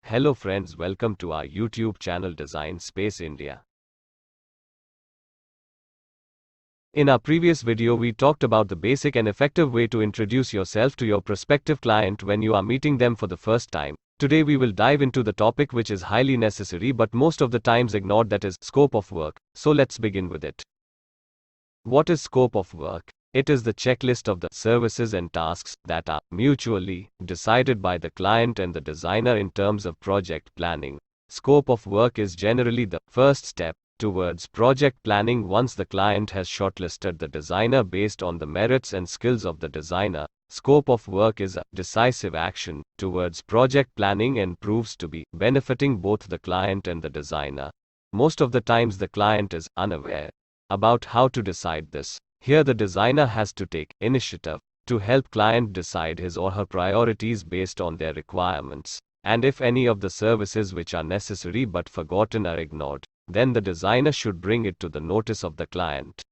Hello friends, welcome to our YouTube channel Design Space India. In our previous video we talked about the basic and effective way to introduce yourself to your prospective client when you are meeting them for the first time. Today we will dive into the topic which is highly necessary but most of the times ignored, that is, scope of work. So let's begin with it. What is scope of work? It is the checklist of the services and tasks that are mutually decided by the client and the designer in terms of project planning. Scope of work is generally the first step towards project planning. Once the client has shortlisted the designer based on the merits and skills of the designer, scope of work is a decisive action towards project planning and proves to be benefiting both the client and the designer. Most of the times the client is unaware about how to decide this. Here the designer has to take initiative to help client decide his or her priorities based on their requirements. And if any of the services which are necessary but forgotten are ignored, then the designer should bring it to the notice of the client.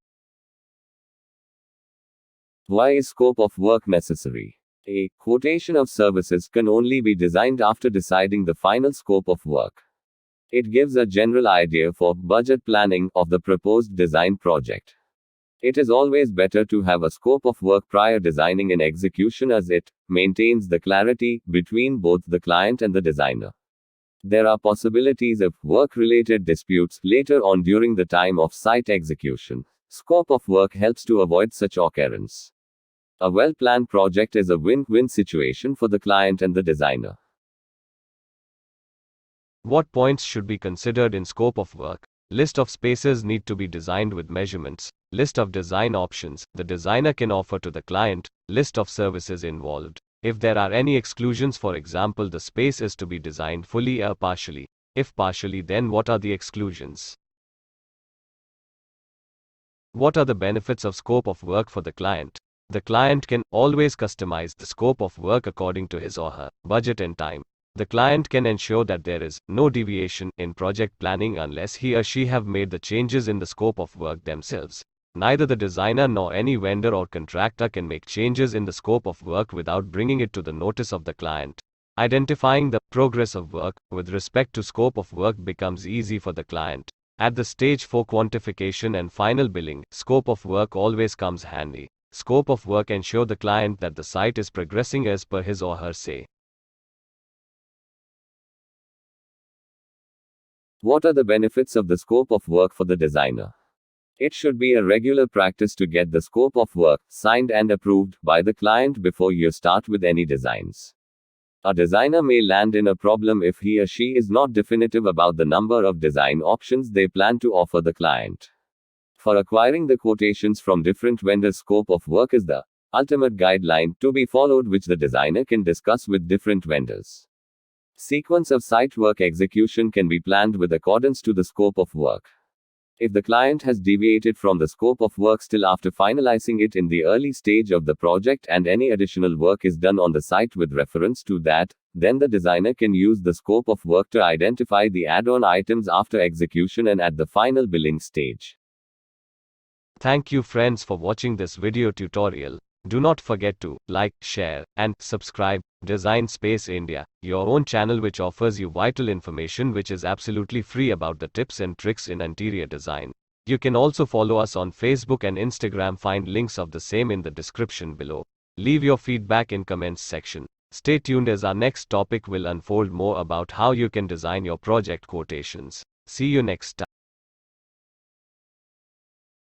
Why is scope of work necessary? A quotation of services can only be designed after deciding the final scope of work. It gives a general idea for budget planning of the proposed design project. It is always better to have a scope of work prior designing and execution, as it maintains the clarity between both the client and the designer. There are possibilities of work-related disputes later on during the time of site execution. Scope of work helps to avoid such occurrence. A well-planned project is a win-win situation for the client and the designer. What points should be considered in scope of work? List of spaces need to be designed with measurements. List of design options the designer can offer to the client. List of services involved. If there are any exclusions, for example, the space is to be designed fully or partially. If partially, then what are the exclusions? What are the benefits of scope of work for the client? The client can always customize the scope of work according to his or her budget and time. The client can ensure that there is no deviation in project planning unless he or she have made the changes in the scope of work themselves. Neither the designer nor any vendor or contractor can make changes in the scope of work without bringing it to the notice of the client. Identifying the progress of work with respect to scope of work becomes easy for the client. At the stage for quantification and final billing, scope of work always comes handy. Scope of work ensure the client that the site is progressing as per his or her say. What are the benefits of the scope of work for the designer? It should be a regular practice to get the scope of work signed and approved by the client before you start with any designs. A designer may land in a problem if he or she is not definitive about the number of design options they plan to offer the client. For acquiring the quotations from different vendors, scope of work is the ultimate guideline to be followed, which the designer can discuss with different vendors. Sequence of site work execution can be planned with accordance to the scope of work. If the client has deviated from the scope of work still after finalizing it in the early stage of the project and any additional work is done on the site with reference to that, then the designer can use the scope of work to identify the add-on items after execution and at the final billing stage. Thank you friends for watching this video tutorial. Do not forget to like, share, and subscribe. Design Space India, your own channel which offers you vital information which is absolutely free about the tips and tricks in interior design. You can also follow us on Facebook and Instagram. Find links of the same in the description below. Leave your feedback in comments section. Stay tuned as our next topic will unfold more about how you can design your project quotations. See you next time.